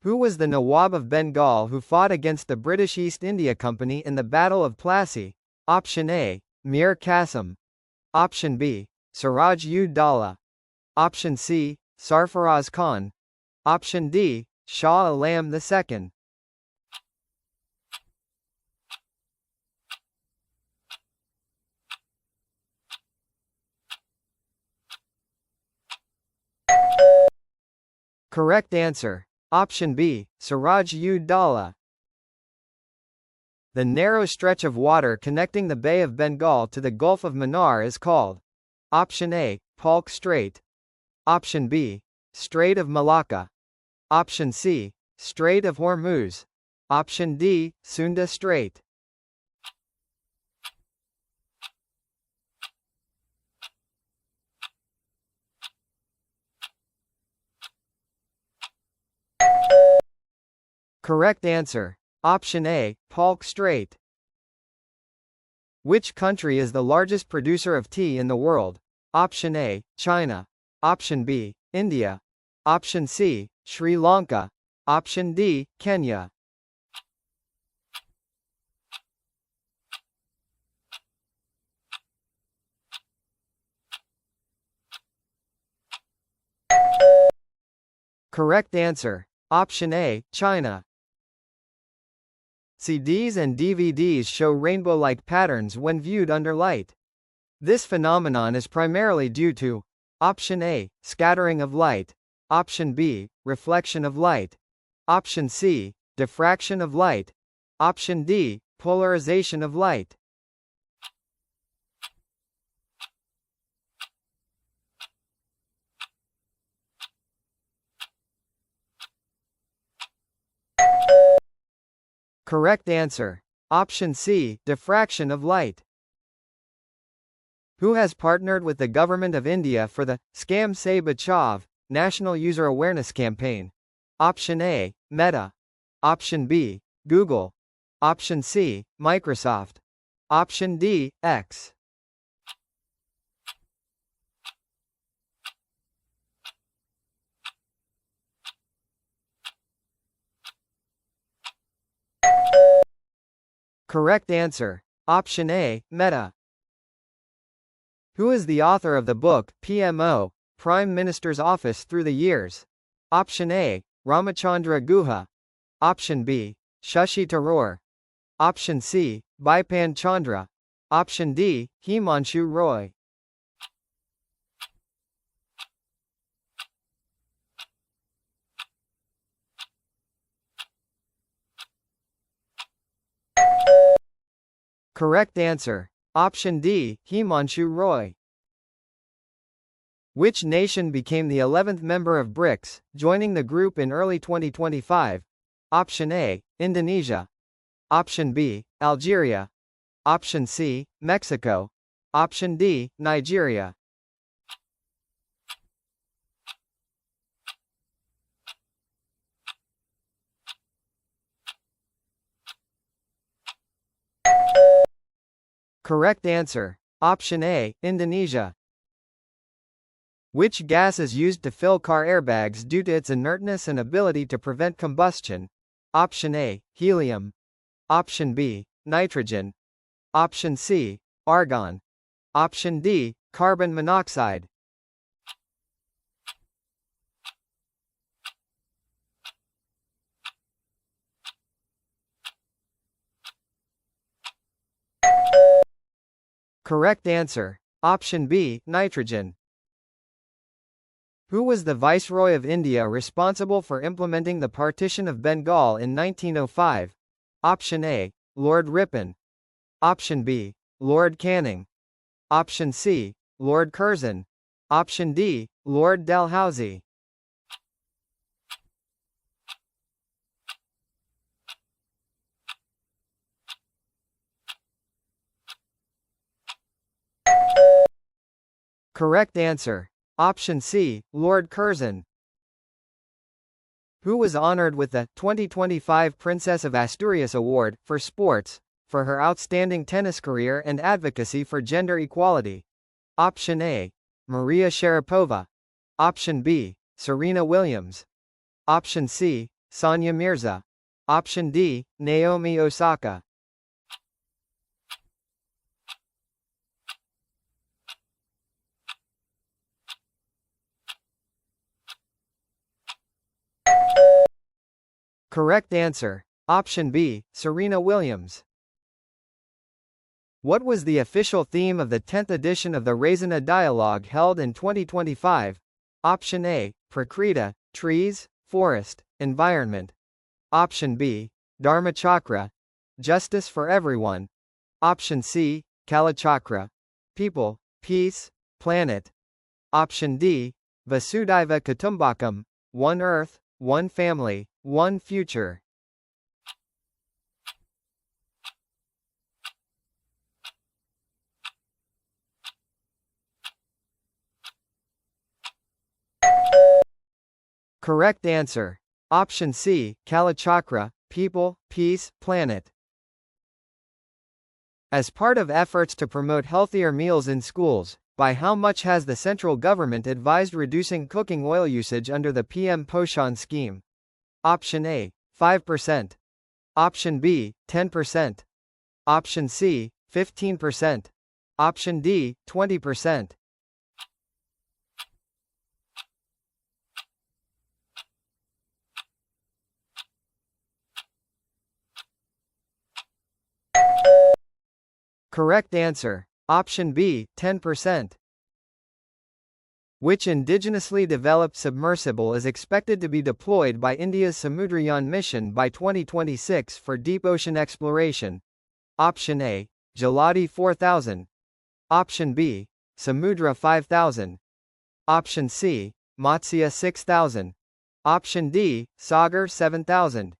Who was the Nawab of Bengal who fought against the British East India Company in the Battle of Plassey? Option A. Mir Qasim. Option B. Siraj-ud-Daulah. Option C. Sarfaraz Khan. Option D. Shah Alam II. Correct answer. Option B. Siraj-ud-Daulah. The narrow stretch of water connecting the Bay of Bengal to the Gulf of Mannar is called. Option A. Palk Strait. Option B. Strait of Malacca. Option C. Strait of Hormuz. Option D. Sunda Strait. Correct answer. Option A. Palk Strait. Which country is the largest producer of tea in the world? Option A. China. Option B. India. Option C. Sri Lanka. Option D. Kenya. Correct answer. Option A. China. CDs and DVDs show rainbow-like patterns when viewed under light. This phenomenon is primarily due to Option A. Scattering of light. Option B. Reflection of light. Option C. Diffraction of light. Option D. Polarization of light. Correct answer. Option C. Diffraction of light. Who has partnered with the Government of India for the Scam Se Bachav National User Awareness Campaign? Option A. Meta. Option B. Google. Option C. Microsoft. Option D. X. Correct answer. Option A. Meta. Who is the author of the book, PMO, Prime Minister's Office Through the Years? Option A. Ramachandra Guha. Option B. Shashi Tharoor. Option C. Bipan Chandra. Option D. Himanshu Roy. Correct answer. Option D. Himanshu Roy. Which nation became the 11th member of BRICS, joining the group in early 2025? Option A. Indonesia. Option B. Algeria. Option C. Mexico. Option D. Nigeria. Correct answer. Option A. Indonesia. Which gas is used to fill car airbags due to its inertness and ability to prevent combustion? Option A. Helium. Option B. Nitrogen. Option C. Argon. Option D. Carbon monoxide. Correct answer. Option B. Nitrogen. Who was the Viceroy of India responsible for implementing the partition of Bengal in 1905? Option A. Lord Ripon. Option B. Lord Canning. Option C. Lord Curzon. Option D. Lord Dalhousie. Correct answer. Option C. Lord Curzon. Who was honored with the 2025 Princess of Asturias Award for Sports for her outstanding tennis career and advocacy for gender equality? Option A. Maria Sharapova. Option B. Serena Williams. Option C. Sanya Mirza. Option D, Naomi Osaka. Correct answer. Option B, Serena Williams. What was the official theme of the 10th edition of the Raisina Dialogue held in 2025? Option A, Prakriti, trees, forest, environment. Option B, Dharmachakra, justice for everyone. Option C, Kalachakra, people, peace, planet. Option D, Vasudhaiva Kutumbakam, one earth, one family, one future. Correct answer. Option C, Kalachakra, people, peace, planet. As part of efforts to promote healthier meals in schools, by how much has the central government advised reducing cooking oil usage under the PM Poshan scheme? Option A, 5%. Option B, 10%. Option C, 15%. Option D, 20%. Correct answer. Option B, 10%. Which indigenously developed submersible is expected to be deployed by India's Samudrayan mission by 2026 for deep ocean exploration? Option A, Jaladi 4000. Option B, Samudra 5000. Option C, Matsya 6000. Option D, Sagar 7000.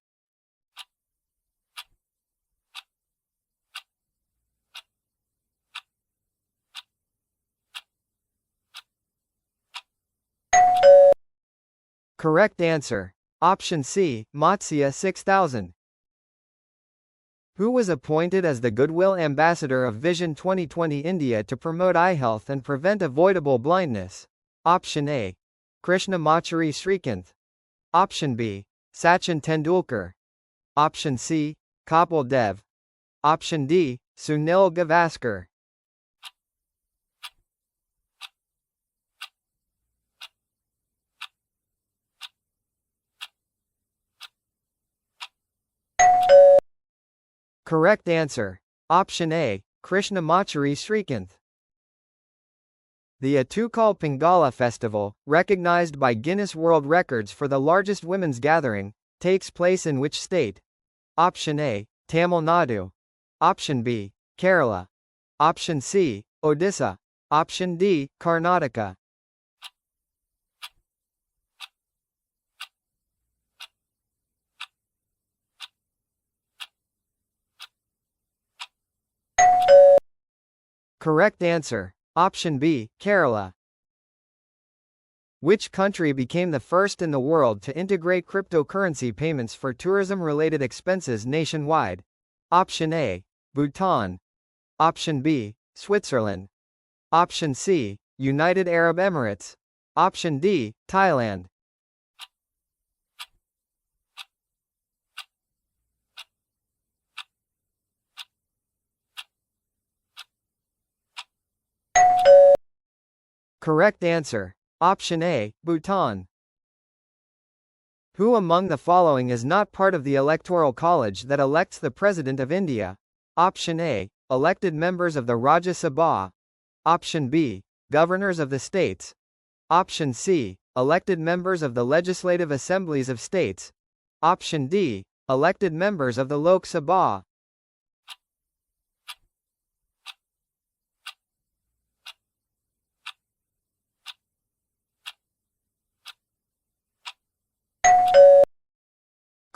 Correct answer. Option C, Matsya 6000. Who was appointed as the Goodwill Ambassador of Vision 2020 India to promote eye health and prevent avoidable blindness? Option A, Krishna Machari Srikanth. Option B, Sachin Tendulkar. Option C, Kapil Dev. Option D, Sunil Gavaskar. Correct answer. Option A, Krishna Machari Srikanth. The Atukal Pingala Festival, recognized by Guinness World Records for the largest women's gathering, takes place in which state? Option A, Tamil Nadu. Option B, Kerala. Option C, Odisha. Option D, Karnataka. Correct answer. Option B, Kerala. Which country became the first in the world to integrate cryptocurrency payments for tourism-related expenses nationwide? Option A, Bhutan. Option B, Switzerland. Option C, United Arab Emirates. Option D, Thailand. Correct answer. Option A, Bhutan. Who among the following is not part of the Electoral College that elects the President of India? Option A, elected members of the Rajya Sabha. Option B, governors of the states. Option C, elected members of the legislative assemblies of states. Option D, elected members of the Lok Sabha.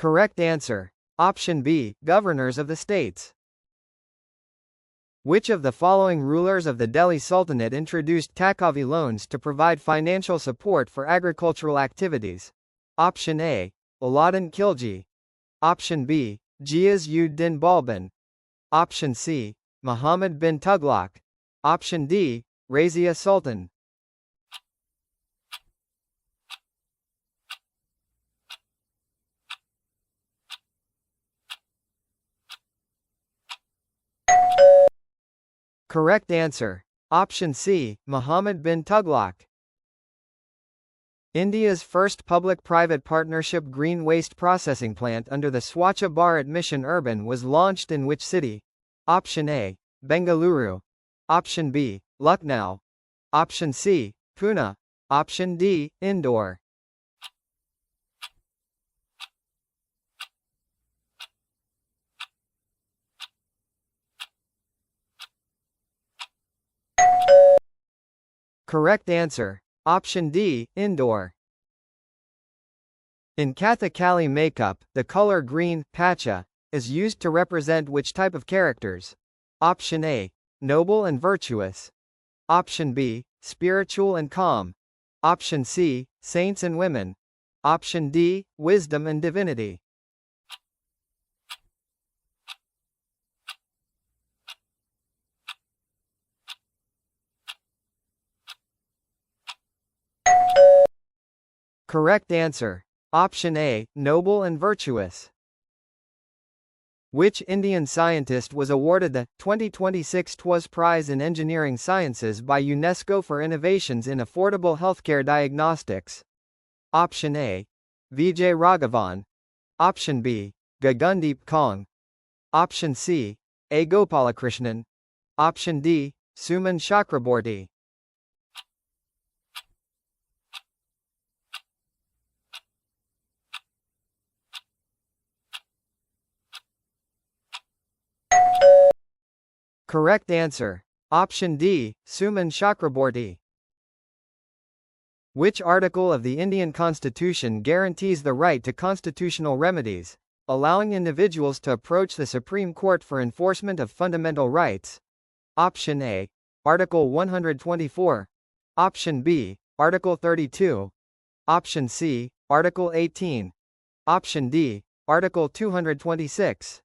Correct answer. Option B, governors of the states. Which of the following rulers of the Delhi Sultanate introduced Takavi loans to provide financial support for agricultural activities? Option A, Alauddin Khilji. Option B, Ghiyas-ud-Din Balban. Option C, Muhammad bin Tughlaq. Option D, Razia Sultan. Correct answer. Option C, Mohammed bin Tughlaq. India's first public-private partnership green waste processing plant under the Swachh Bharat Mission Urban was launched in which city? Option A, Bengaluru. Option B, Lucknow. Option C, Pune. Option D, Indore. Correct answer. Option D, Indore. In Kathakali makeup, the color green, pacha, is used to represent which type of characters? Option A, noble and virtuous. Option B, spiritual and calm. Option C, saints and women. Option D, wisdom and divinity. Correct answer. Option A, noble and virtuous. Which Indian scientist was awarded the 2026 TWAS Prize in Engineering Sciences by UNESCO for innovations in affordable healthcare diagnostics? Option A, Vijay Raghavan. Option B, Gagandeep Kong. Option C, A. Gopalakrishnan. Option D, Suman Chakraborty. Correct answer. Option D, Suman Chakraborty. Which article of the Indian Constitution guarantees the right to constitutional remedies, allowing individuals to approach the Supreme Court for enforcement of fundamental rights? Option A, Article 124. Option B, Article 32. Option C, Article 18. Option D, Article 226.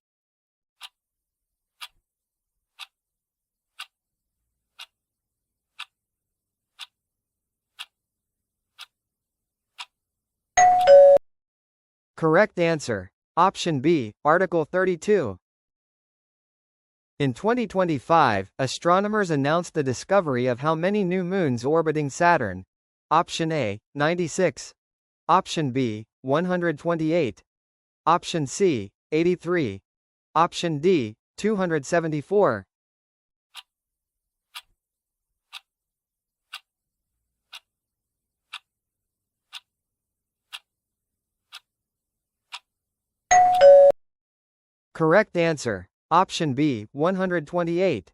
Correct answer. Option B, Article 32. In 2025, astronomers announced the discovery of how many new moons orbiting Saturn? Option A, 96. Option B, 128. Option C, 83. Option D, 274. Correct answer. Option B, 128.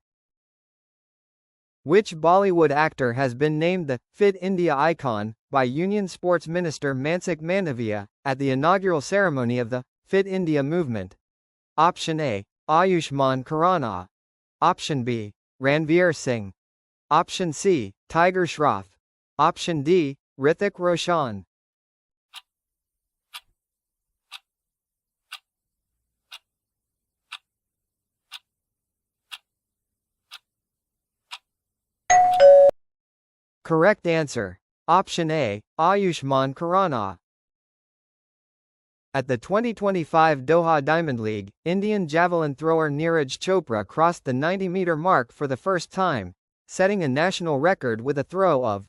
Which Bollywood actor has been named the Fit India icon by Union Sports Minister Mansukh Mandaviya at the inaugural ceremony of the Fit India movement? Option A, Ayushmann Khurrana. Option B, Ranveer Singh. Option C, Tiger Shroff. Option D, Hrithik Roshan. Correct answer. Option A, Ayushmann Khurrana. At the 2025 Doha Diamond League, Indian javelin thrower Neeraj Chopra crossed the 90-meter mark for the first time, setting a national record with a throw of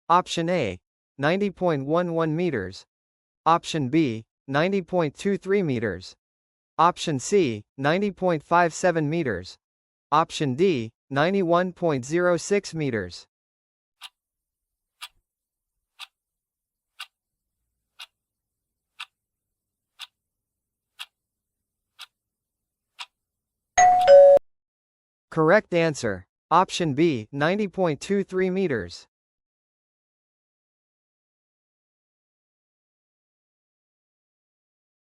Option A, 90.11 meters. Option B, 90.23 meters. Option C, 90.57 meters. Option D, 91.06 meters. Correct answer. Option B, 90.23 meters.